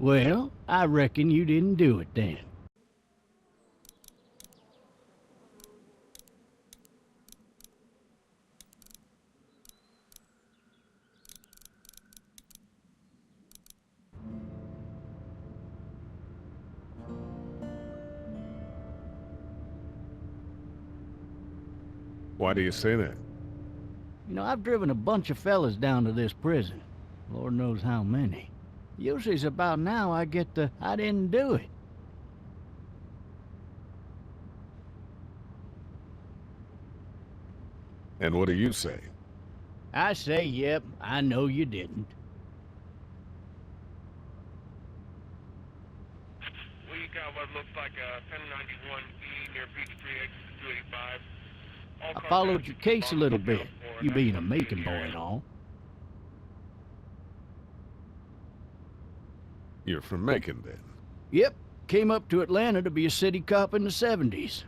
Well, I reckon you didn't do it then. Why do you say that? You know, I've driven a bunch of fellas down to this prison. Lord knows how many. Usually it's about now I get the, I didn't do it. And what do you say? I say, yep, I know you didn't. We got what looks like a 1091E near Peachtree, exit 285. I followed your case a little bit, you being a Macon boy and all. You're from Macon, then? Yep, came up to Atlanta to be a city cop in the 70s.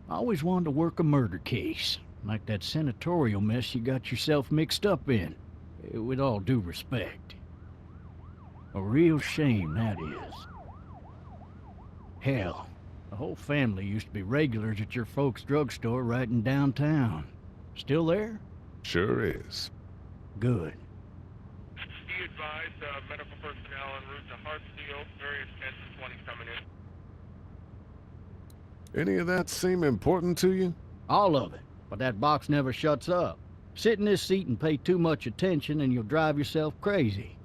I always wanted to work a murder case, like that senatorial mess you got yourself mixed up in, with all due respect. A real shame, that is. Hell, the whole family used to be regulars at your folks' drugstore right in downtown. Still there? Sure is. Good. Be advised, medical personnel en route to Hartsfield, various 10 to 20 coming in. Any of that seem important to you? All of it, but that box never shuts up. Sit in this seat and pay too much attention and you'll drive yourself crazy.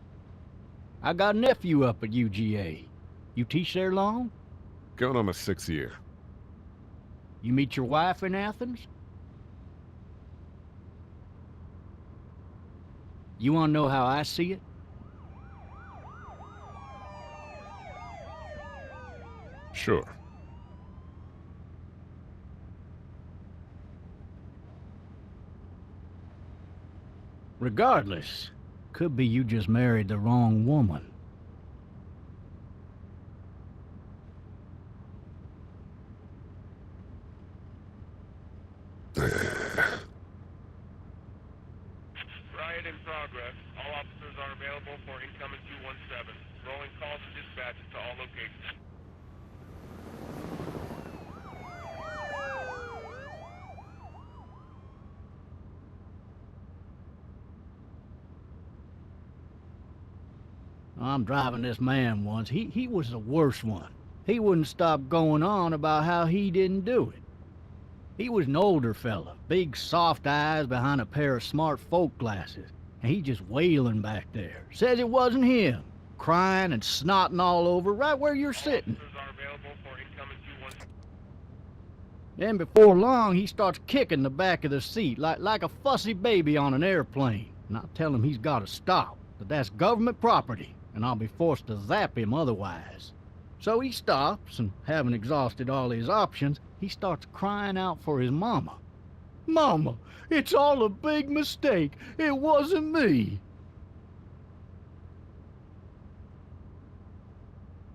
I got a nephew up at UGA. You teach there long? Going on my 6th year. You meet your wife in Athens? You want to know how I see it? Sure. Regardless, could be you just married the wrong woman. Riot in progress. All officers are available for incoming 217. Rolling calls and dispatches to all locations. I'm driving this man once. He was the worst one. He wouldn't stop going on about how he didn't do it. He was an older fella, big soft eyes behind a pair of smart folk glasses, and he just wailing back there. Says it wasn't him, crying and snotting all over right where you're sitting. Officers are available for incoming 217. Then before long, he starts kicking the back of the seat like a fussy baby on an airplane. And I tell him he's got to stop, that that's government property, and I'll be forced to zap him otherwise. So he stops, and having exhausted all his options, he starts crying out for his mama. Mama, it's all a big mistake. It wasn't me.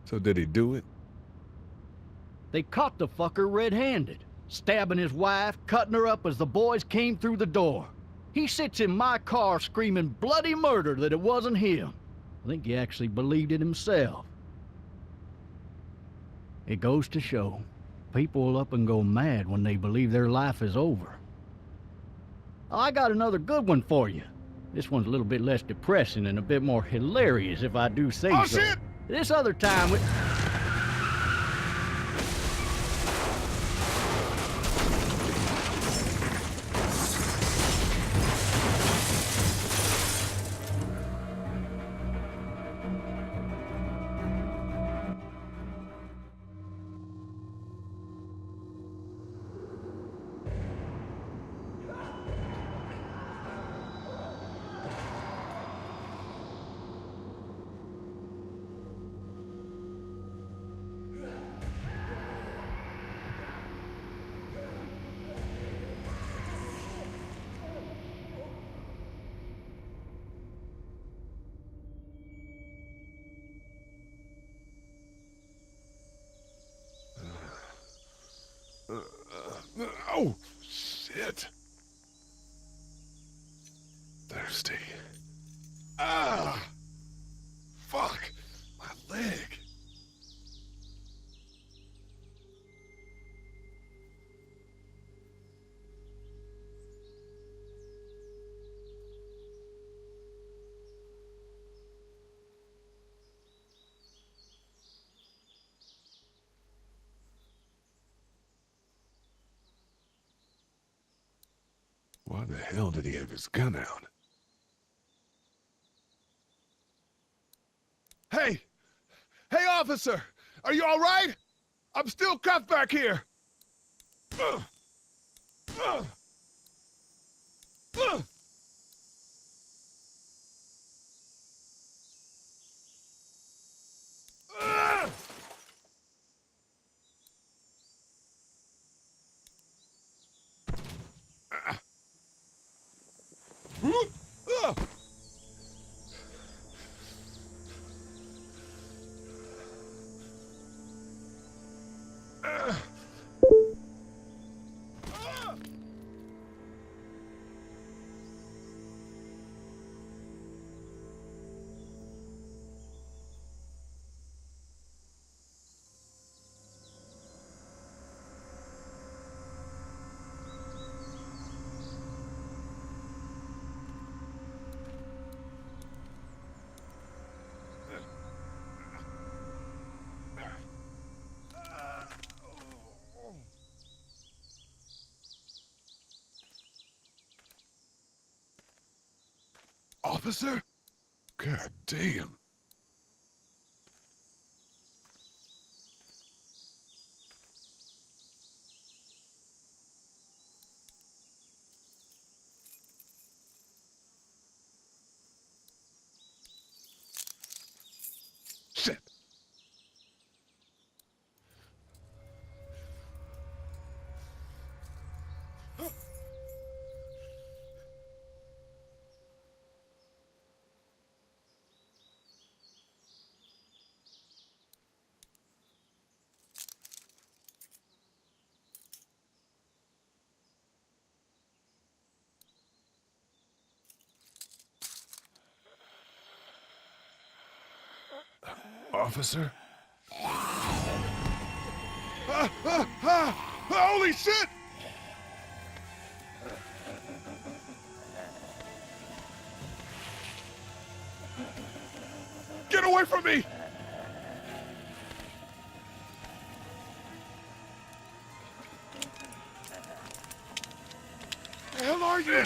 So did he do it? They caught the fucker red-handed, stabbing his wife, cutting her up as the boys came through the door. He sits in my car screaming bloody murder that it wasn't him. I think he actually believed it himself. It goes to show, people will up and go mad when they believe their life is over. Oh, I got another good one for you. This one's a little bit less depressing and a bit more hilarious if I do say so. Shit! This other time we... Oh, shit. Thirsty. Ah! Fuck! My leg. Why the hell did he have his gun out? Hey! Hey, officer! Are you all right? I'm still cuffed back here! Officer? God damn. Shit. Officer? Holy shit! Get away from me! The hell are you?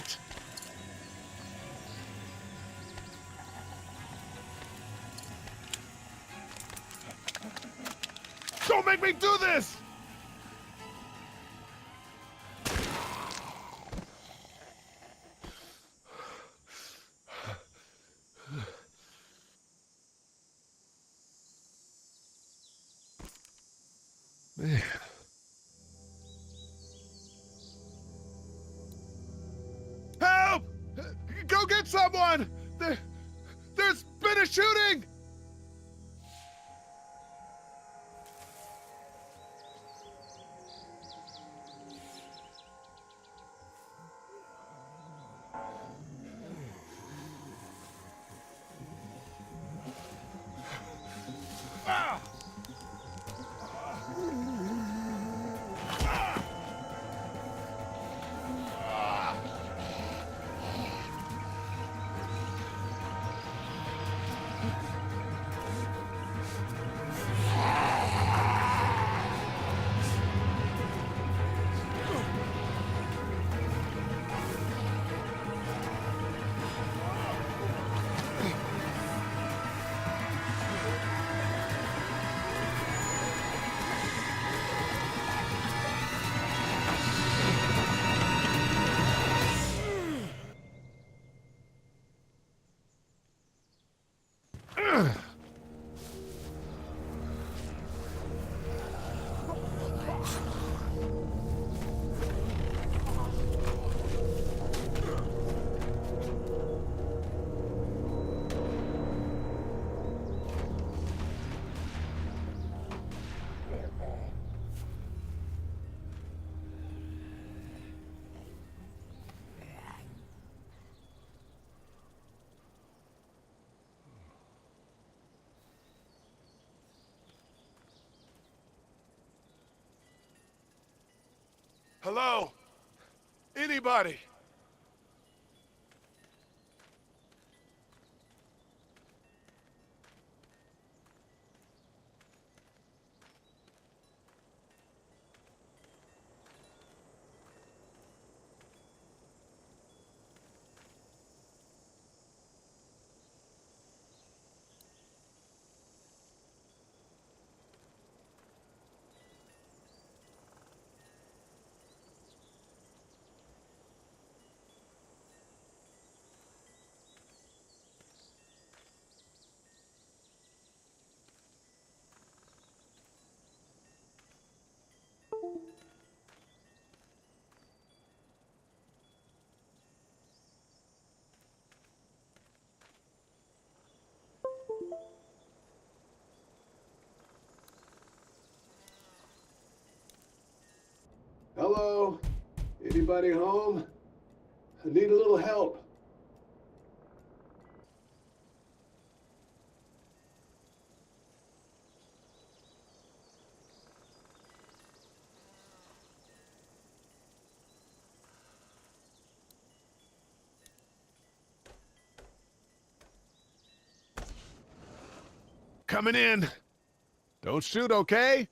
Don't make me do this! Man. Help! Go get someone! There's been a shooting! Hello? Anybody? Hello? Anybody home? I need a little help. Coming in. Don't shoot, okay?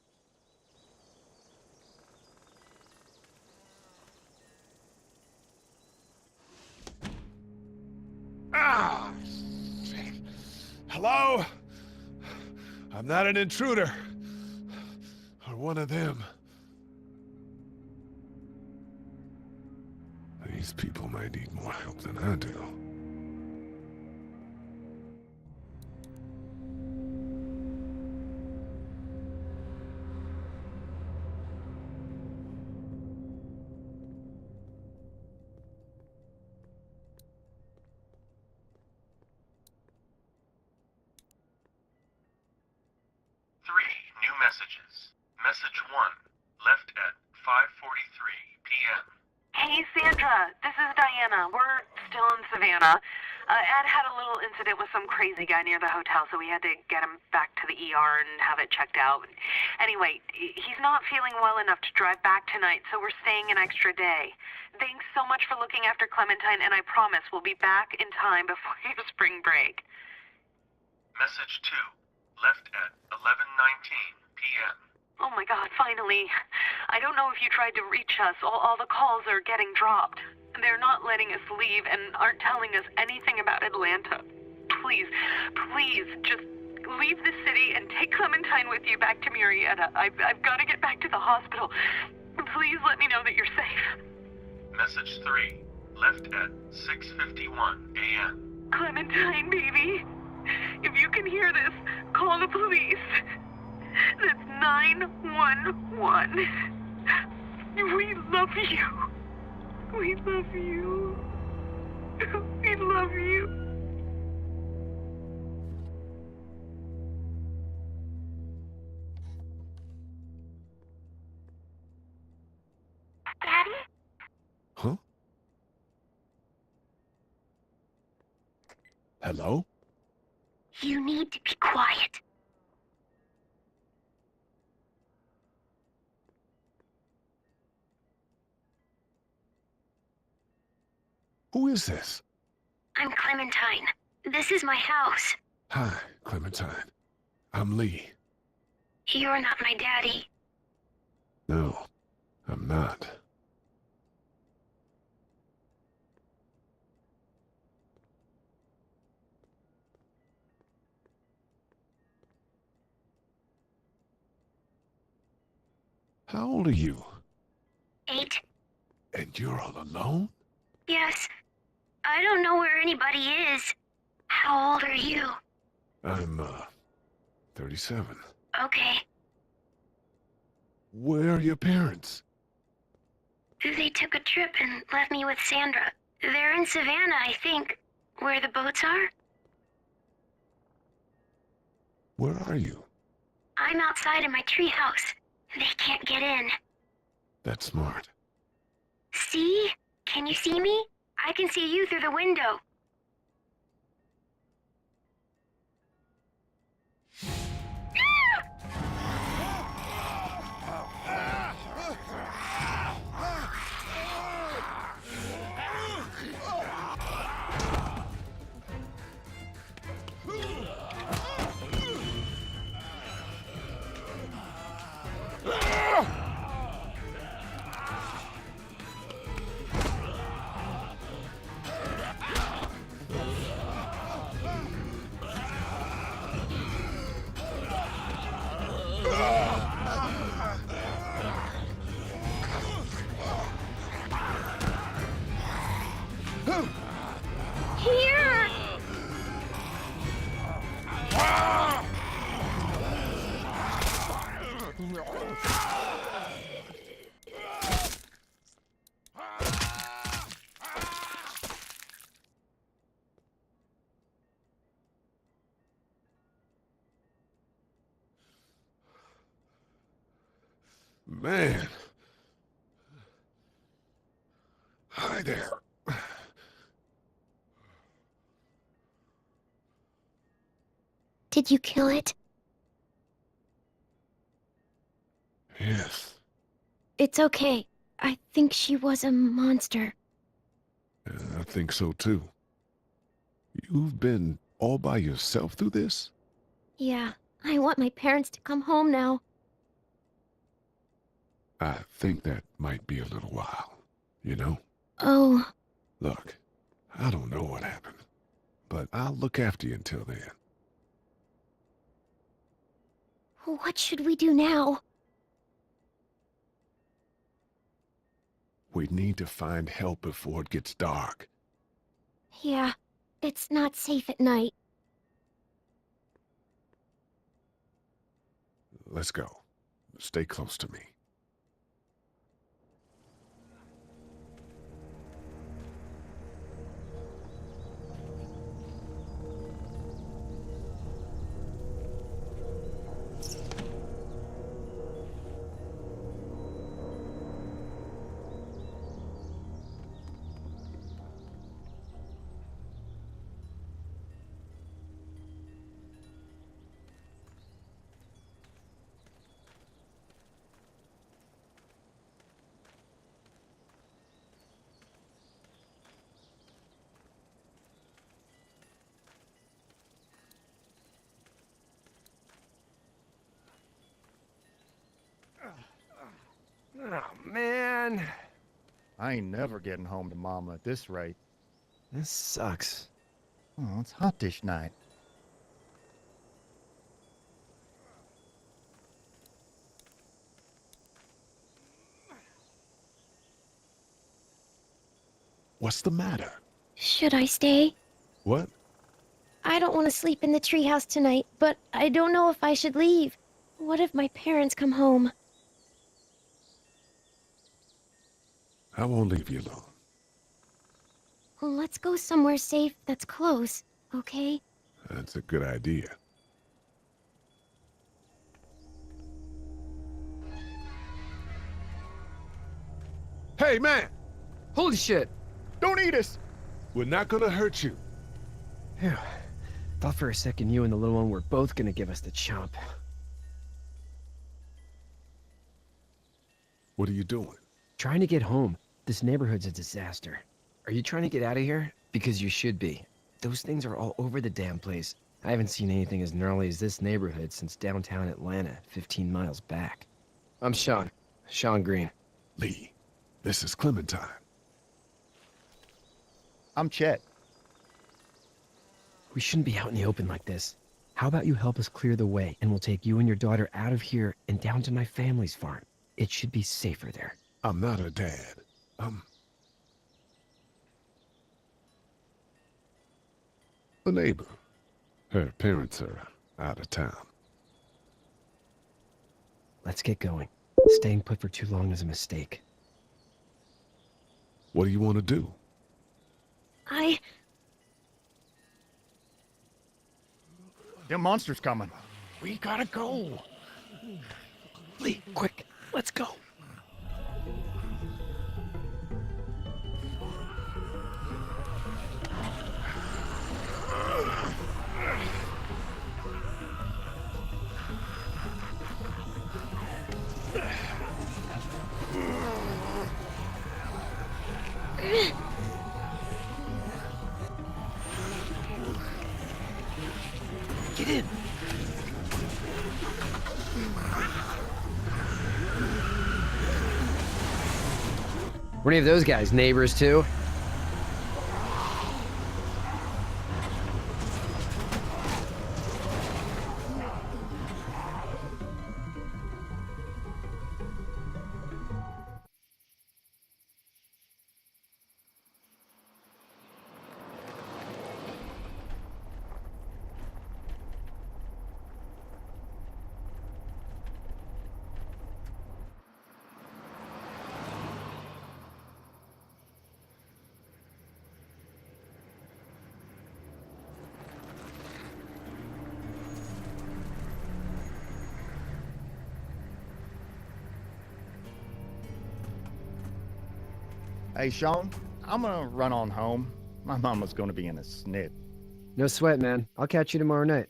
Ah! Shit. Hello? I'm not an intruder. Or one of them. These people might need more help than I do. New messages. Message 1, left at 5:43 p.m. Hey, Sandra, this is Diana. We're still in Savannah. Ed had a little incident with some crazy guy near the hotel, so we had to get him back to the ER and have it checked out. Anyway, he's not feeling well enough to drive back tonight, so we're staying an extra day. Thanks so much for looking after Clementine, and I promise we'll be back in time before your spring break. Message 2, left at 11:19 p.m. Oh my God, finally. I don't know if you tried to reach us. All the calls are getting dropped. They're not letting us leave and aren't telling us anything about Atlanta. Please, please, just leave the city and take Clementine with you back to Murrieta. I've got to get back to the hospital. Please let me know that you're safe. Message 3, left at 6:51 a.m. Clementine, baby. If you can hear this, call the police. That's 911. We love you. We love you. We love you. Daddy? Huh? Hello? You need to be quiet. Who is this? I'm Clementine. This is my house. Hi, Clementine. I'm Lee. You're not my daddy. No, I'm not. How old are you? 8. And you're all alone? Yes. I don't know where anybody is. How old are you? I'm, 37. Okay. Where are your parents? They took a trip and left me with Sandra. They're in Savannah, I think. Where the boats are? Where are you? I'm outside in my treehouse. They can't get in. That's smart. See? Can you see me? I can see you through the window. Here! Man. Hi there. Did you kill it? Yes. It's okay. I think she was a monster. I think so too. You've been all by yourself through this? Yeah, I want my parents to come home now. I think that might be a little while, you know? Oh, Look, I don't know what happened, but I'll look after you until then. what should we do now? We need to find help before it gets dark. Yeah, it's not safe at night. Let's go. Stay close to me. Oh, man. I ain't never getting home to Mama at this rate. This sucks. Oh, it's hot dish night. What's the matter? Should I stay? What? I don't want to sleep in the treehouse tonight, but I don't know if I should leave. What if my parents come home? I won't leave you alone. Well, let's go somewhere safe that's close, okay? That's a good idea. Hey, man! Holy shit! Don't eat us! We're not gonna hurt you. Phew. Thought for a second you and the little one were both gonna give us the chomp. What are you doing? Trying to get home. This neighborhood's a disaster. Are you trying to get out of here? Because you should be. Those things are all over the damn place. I haven't seen anything as gnarly as this neighborhood since downtown Atlanta, 15 miles back. I'm Sean. Sean Green. Lee, this is Clementine. I'm Chet. We shouldn't be out in the open like this. How about you help us clear the way, and we'll take you and your daughter out of here and down to my family's farm. It should be safer there. I'm not her dad. A neighbor. Her parents are out of town. Let's get going. Staying put for too long is a mistake. What do you want to do? Them monsters coming. We gotta go. Lee, quick, let's go. Get in. Were any of those guys neighbors too? Hey, Sean, I'm gonna run on home. My mama's gonna be in a snit. No sweat, man. I'll catch you tomorrow night.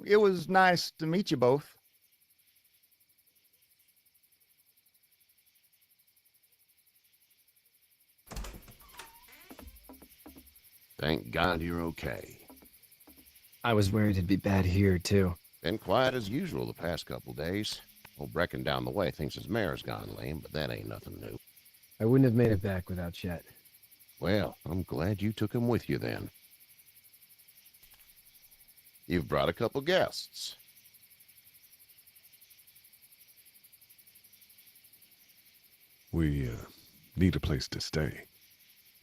It was nice to meet you both. Thank God you're okay. I was worried it'd be bad here, too. Been quiet as usual the past couple days. Old Brecken down the way thinks his mare's gone lame, but that ain't nothing new. I wouldn't have made it back without Chet. Well, I'm glad you took him with you then. You've brought a couple guests. We, need a place to stay.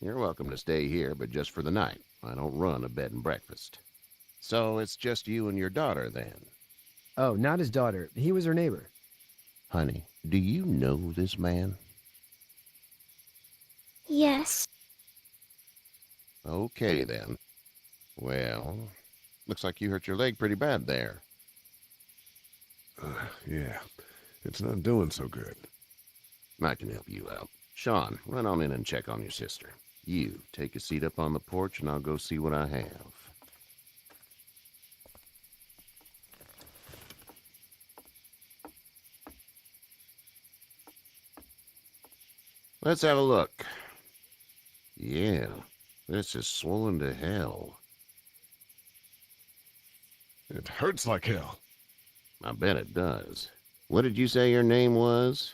You're welcome to stay here, but just for the night. I don't run a bed and breakfast. So it's just you and your daughter then? Oh, not his daughter. He was her neighbor. Honey, do you know this man? Yes. Okay then. Well, looks like you hurt your leg pretty bad there. Yeah, it's not doing so good. I can help you out. Sean, run on in and check on your sister. You, take a seat up on the porch and I'll go see what I have. Let's have a look. Yeah, this is swollen to hell. It hurts like hell. I bet it does. What did you say your name was?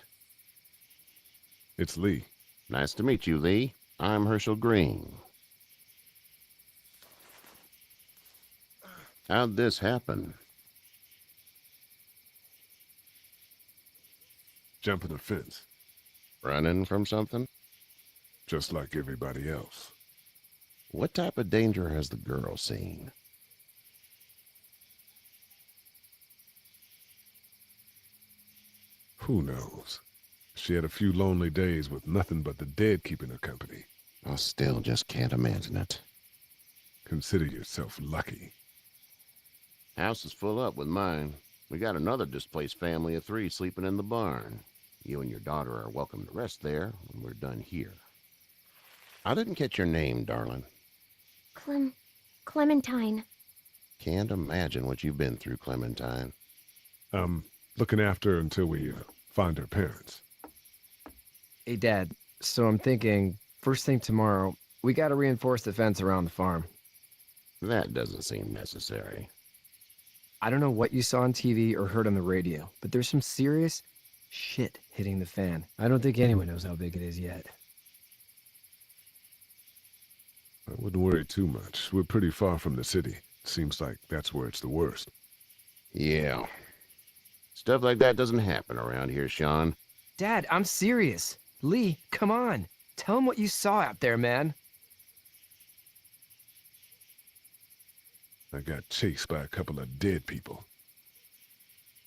It's Lee. Nice to meet you, Lee. I'm Herschel Green. How'd this happen? Jumping a fence, Running from something? just like everybody else. What type of danger has the girl seen? Who knows? She had a few lonely days with nothing but the dead keeping her company. I still just can't imagine it. Consider yourself lucky. House is full up with mine. We got another displaced family of 3 sleeping in the barn. You and your daughter are welcome to rest there when we're done here. I didn't catch your name, darling. Clementine. Can't imagine what you've been through, Clementine. Looking after her until we find her parents. Hey, Dad. So I'm thinking, first thing tomorrow, we gotta reinforce the fence around the farm. That doesn't seem necessary. I don't know what you saw on TV or heard on the radio, but there's some serious shit hitting the fan. I don't think anyone knows how big it is yet. I wouldn't worry too much. We're pretty far from the city. Seems like that's where it's the worst. Yeah. Stuff like that doesn't happen around here, Sean. Dad, I'm serious. Lee, come on. Tell him what you saw out there, man. I got chased by a couple of dead people.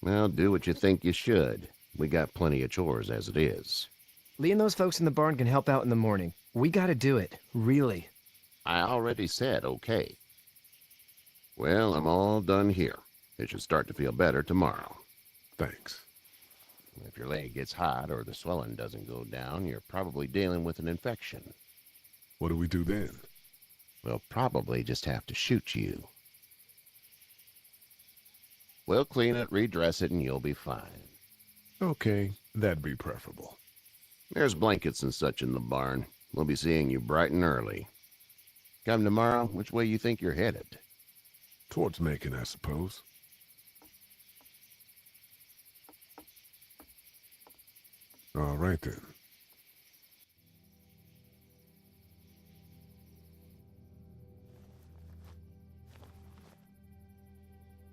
Well, do what you think you should. We got plenty of chores as it is. Lee and those folks in the barn can help out in the morning. We gotta do it. Really. I already said okay. Well, I'm all done here. It should start to feel better tomorrow. Thanks. If your leg gets hot or the swelling doesn't go down, you're probably dealing with an infection. What do we do then? We'll probably just have to shoot you. We'll clean it, redress it, and you'll be fine. Okay, that'd be preferable. There's blankets and such in the barn. We'll be seeing you bright and early. Come tomorrow, which way you think you're headed? Towards Macon, I suppose. All right, then.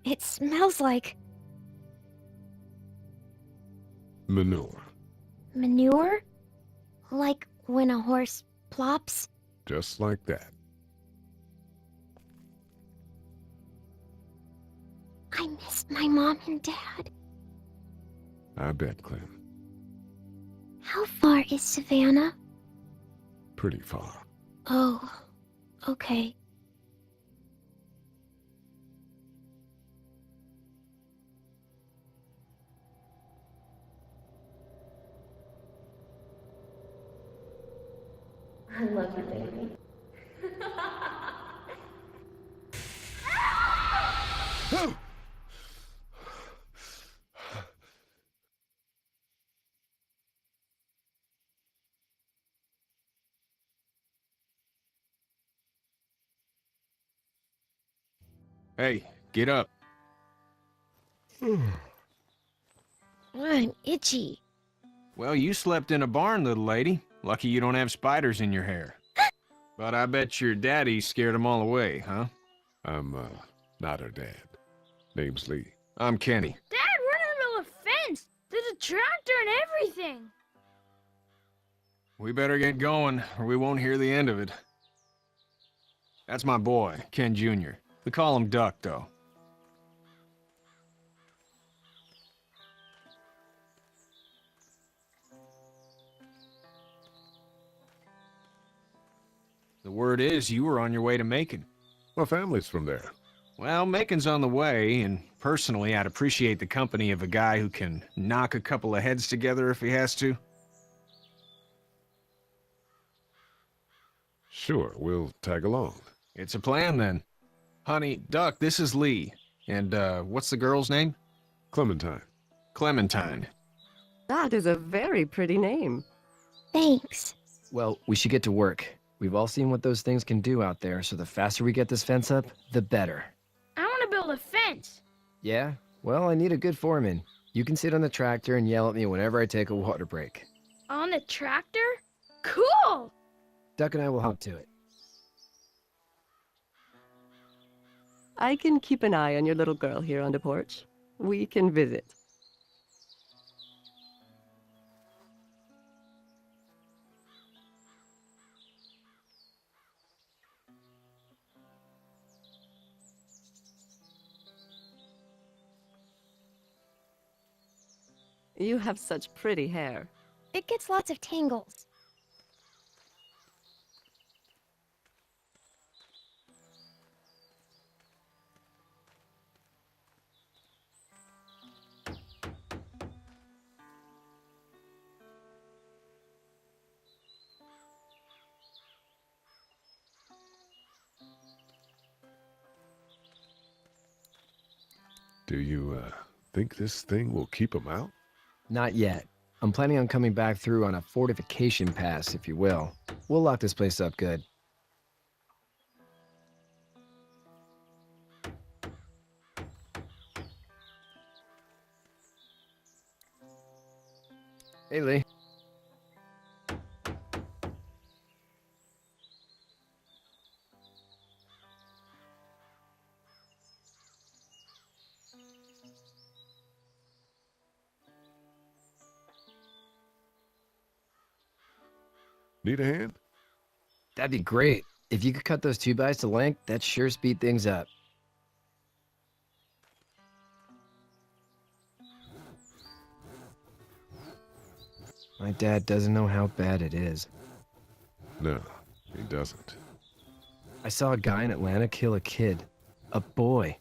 It smells like Manure. manure? Like when a horse plops? Just like that. I miss my mom and dad. I bet, Clem. How far is Savannah? Pretty far. Oh, okay. I love you, baby. Hey, get up. I'm itchy. Well, you slept in a barn, little lady. Lucky you don't have spiders in your hair. But I bet your daddy scared them all away, huh? I'm, not her dad. Name's Lee. I'm Kenny. Dad, we're in the middle of a fence. There's a tractor and everything. We better get going, or we won't hear the end of it. That's my boy, Ken Jr. We call him Duck, though. The word is you were on your way to Macon. My family's from there. Well, Macon's on the way, and personally, I'd appreciate the company of a guy who can knock a couple of heads together if he has to. Sure, we'll tag along. It's a plan, then. Honey, Duck, this is Lee. And, what's the girl's name? Clementine. Clementine. That is a very pretty name. Thanks. Well, we should get to work. We've all seen what those things can do out there, so the faster we get this fence up, the better. I want to build a fence. Yeah? Well, I need a good foreman. You can sit on the tractor and yell at me whenever I take a water break. On the tractor? Cool! Duck and I will hop to it. I can keep an eye on your little girl here on the porch. We can visit. You have such pretty hair. It gets lots of tangles. Do you, think this thing will keep them out? Not yet. I'm planning on coming back through on a fortification pass, if you will. We'll lock this place up good. Hey, Lee. Need a hand? That'd be great. If you could cut those 2x to length, that'd sure speed things up. My dad doesn't know how bad it is. No, he doesn't. I saw a guy in Atlanta kill a kid. A boy.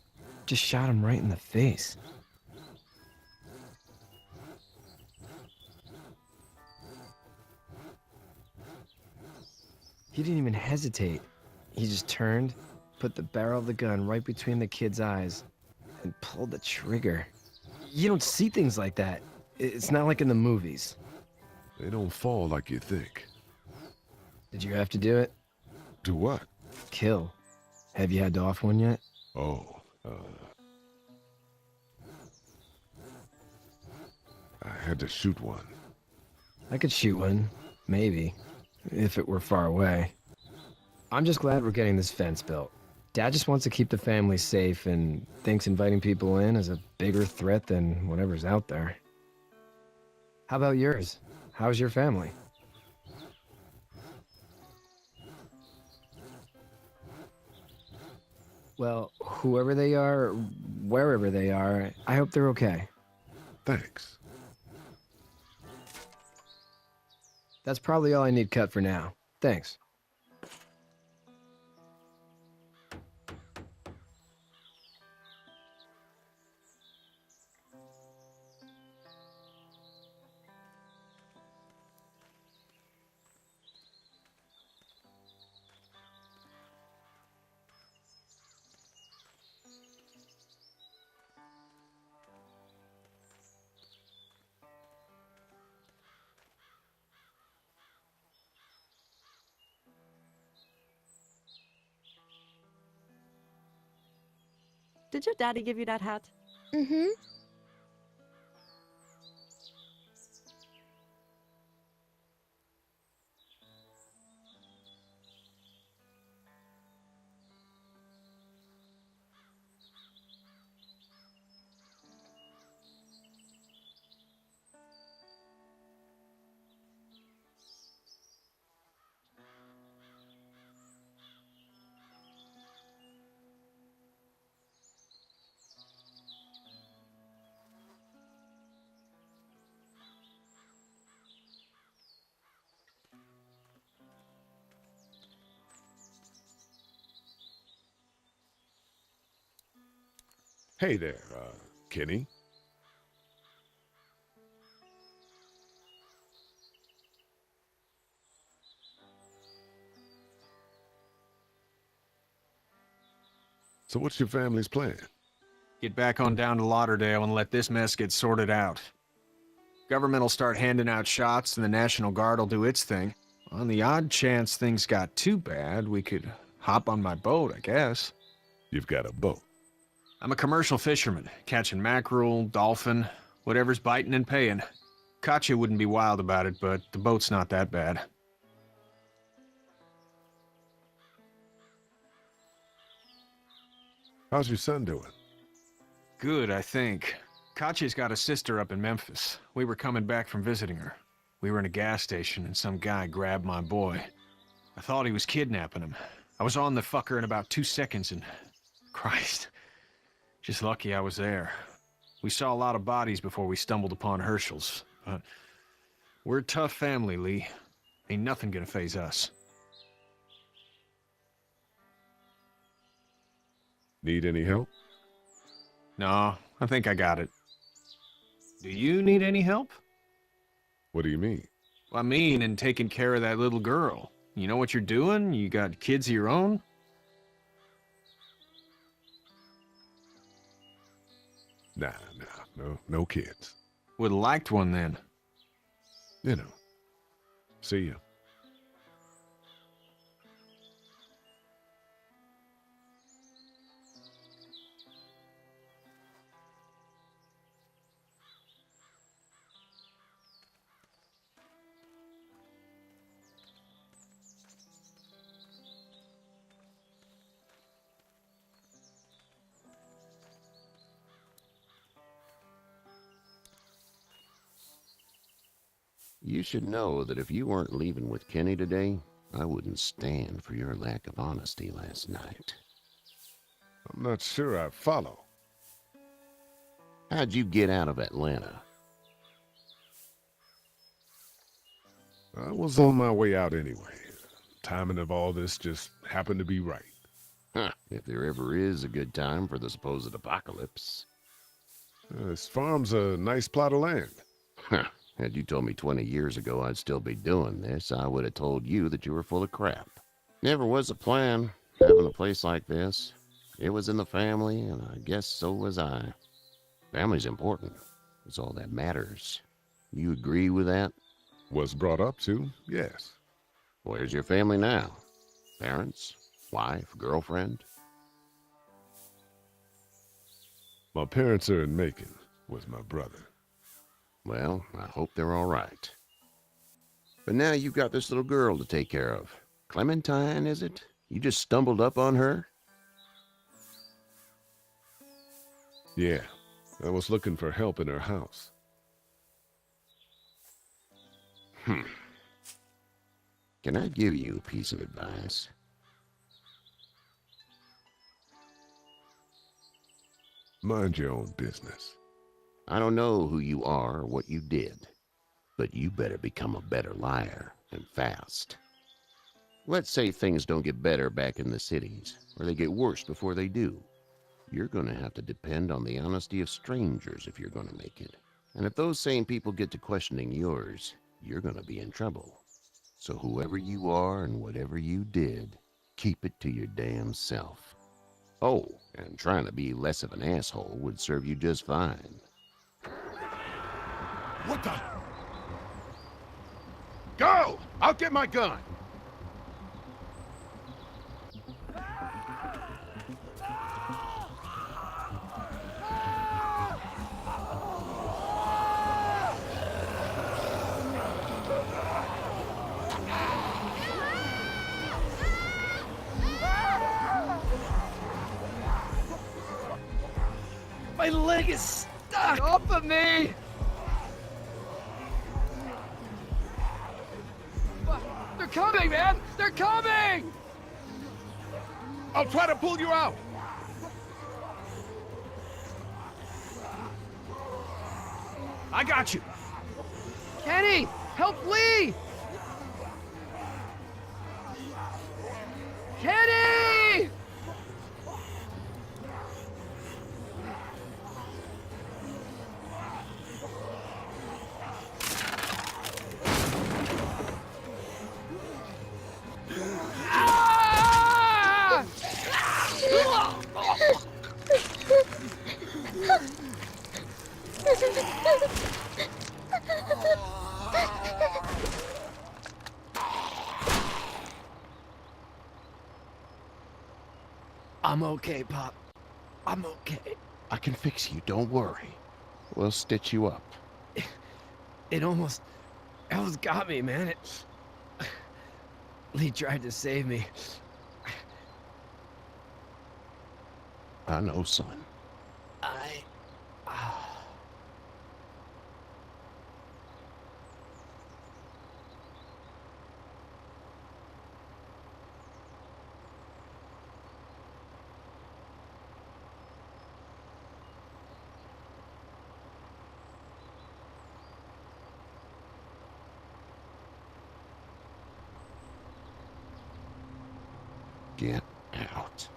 Just shot him right in the face. He didn't even hesitate. He just turned, put the barrel of the gun right between the kid's eyes, and pulled the trigger. You don't see things like that. It's not like in the movies. They don't fall like you think. Did you have to do it? Do what? Kill. Have you had to off one yet? Oh, I had to shoot one. I could shoot one, maybe, if it were far away. I'm just glad we're getting this fence built. Dad just wants to keep the family safe and thinks inviting people in is a bigger threat than whatever's out there. How about yours? How's your family? Well, whoever they are, wherever they are, I hope they're okay. Thanks. That's probably all I need cut for now. Thanks. Did your daddy give you that hat? Mm-hmm. Hey there, Kenny. So what's your family's plan? Get back on down to Lauderdale and let this mess get sorted out. Government will start handing out shots and the National Guard will do its thing. On the odd chance things got too bad, we could hop on my boat, I guess. You've got a boat. I'm a commercial fisherman, catching mackerel, dolphin, whatever's biting and paying. Katya wouldn't be wild about it, but the boat's not that bad. How's your son doing? Good, I think. Katya's got a sister up in Memphis. We were coming back from visiting her. We were in a gas station and some guy grabbed my boy. I thought he was kidnapping him. I was on the fucker in about 2 seconds and... Christ. Just lucky I was there. We saw a lot of bodies before we stumbled upon Herschel's, but... We're a tough family, Lee. Ain't nothing gonna faze us. Need any help? No, I think I got it. Do you need any help? What do you mean? I mean, in taking care of that little girl. You know what you're doing? You got kids of your own? Nah, no kids. Would've liked one then. You know. See ya. You should know that if you weren't leaving with Kenny today, I wouldn't stand for your lack of honesty last night. I'm not sure I follow. How'd you get out of Atlanta? I was on my way out anyway. Timing of all this just happened to be right. Huh, if there ever is a good time for the supposed apocalypse. This farm's a nice plot of land. Huh. Had you told me 20 years ago I'd still be doing this, I would have told you that you were full of crap. Never was a plan, having a place like this. It was in the family, and I guess so was I. Family's important. It's all that matters. You agree with that? Was brought up to, yes. Where's your family now? Parents? Wife? Girlfriend? My parents are in Macon with my brother. Well, I hope they're all right. But now you've got this little girl to take care of. Clementine, is it? You just stumbled up on her? Yeah, I was looking for help in her house. Can I give you a piece of advice? Mind your own business. I don't know who you are or what you did, but you better become a better liar, and fast. Let's say things don't get better back in the cities, or they get worse before they do. You're gonna have to depend on the honesty of strangers if you're gonna make it. And if those same people get to questioning yours, you're gonna be in trouble. So whoever you are and whatever you did, keep it to your damn self. Oh, and trying to be less of an asshole would serve you just fine. What the? Go! I'll get my gun! My leg is stuck! Get off of me! They're coming, man! They're coming! I'll try to pull you out. I got you. Kenny! Help Lee! Kenny! Ah! I'm okay, Pop. I'm okay. I can fix you, don't worry. We'll stitch you up. It almost got me, man. Lee tried to save me. I know, son. Get out.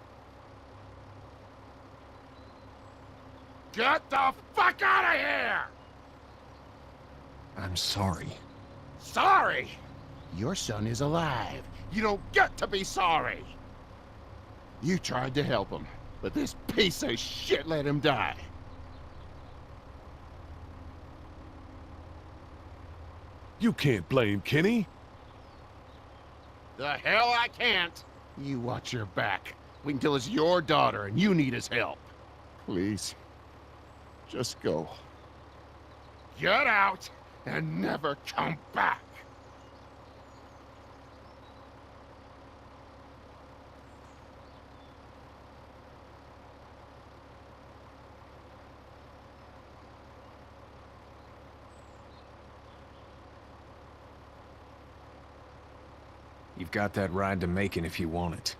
Get the fuck out of here! I'm sorry. Sorry? Your son is alive. You don't get to be sorry. You tried to help him, but this piece of shit let him die. You can't blame Kenny. The hell I can't. You watch your back. Wait until it's your daughter and you need his help. Please. Just go. Get out and never come back. You've got that ride to Macon if you want it.